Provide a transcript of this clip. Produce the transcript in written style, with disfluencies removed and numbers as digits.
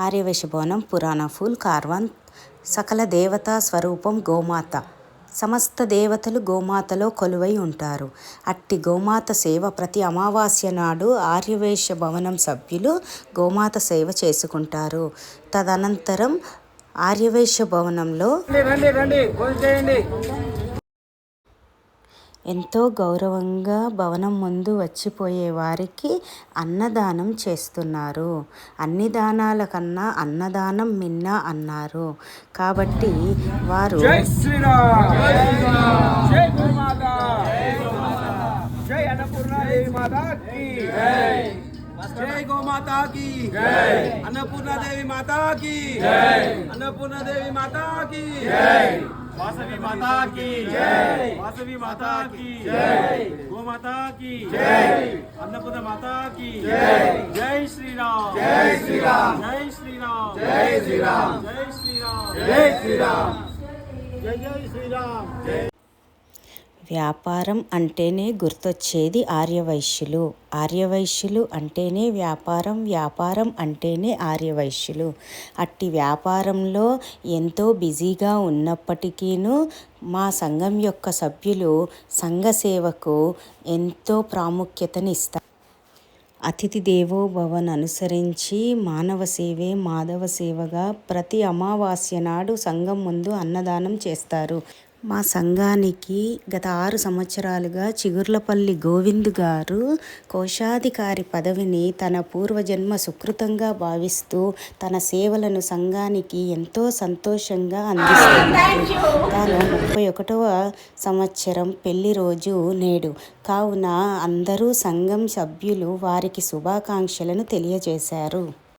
ఆర్యవైశ్య భవనం పురాణ ఫూల్ కార్వాన్ సకల దేవతా స్వరూపం గోమాత. సమస్త దేవతలు గోమాతలో కొలువై ఉంటారు. అట్టి గోమాత సేవ ప్రతి అమావాస్య నాడు ఆర్యవైశ్య భవనం సభ్యులు గోమాత సేవ చేసుకుంటారు. తదనంతరం ఆర్యవైశ్య భవనంలో ఎంతో గౌరవంగా భవనం ముందు వచ్చిపోయే వారికి అన్నదానం చేస్తున్నారు. అన్ని దానాల కన్నా అన్నదానం మిన్న అన్నారు. కాబట్టి వారు जय गौ माता की जय, अन्नपूर्णा देवी माता की जय, अन्नपूर्णा देवी माता की जय, वासवी माता की जय, वासवी माता की जय, गौ माता की जय, अन्नपूर्णा माता की जय, जय श्री राम, जय श्री राम, जय श्री राम, जय श्री राम, जय श्री राम, जय श्री राम, जय जय श्री राम. వ్యాపారం అంటేనే గుర్తొచ్చేది ఆర్యవైశ్యులు. ఆర్యవైశ్యులు అంటేనే వ్యాపారం, వ్యాపారం అంటేనే ఆర్యవైశ్యులు. అట్టి వ్యాపారంలో ఎంతో బిజీగా ఉన్నప్పటికీను మా సంఘం యొక్క సభ్యులు సంఘ సేవకు ఎంతో ప్రాముఖ్యతనిస్తారు. అతిథి దేవో భవన్ అనుసరించి మానవ సేవే మాధవ సేవగా ప్రతి అమావాస్య నాడు సంఘం ముందు అన్నదానం చేస్తారు. మా సంఘానికి గత 6 సంవత్సరాలుగా చిగుర్లపల్లి గోవింద్ గారు కోశాధికారి పదవిని తన పూర్వజన్మ సుకృతంగా భావిస్తూ తన సేవలను సంఘానికి ఎంతో సంతోషంగా అందిస్తున్నారు. తాను 31వ సంవత్సరం పెళ్లి రోజు నేడు కావున అందరూ సంఘం సభ్యులు వారికి శుభాకాంక్షలను తెలియజేశారు.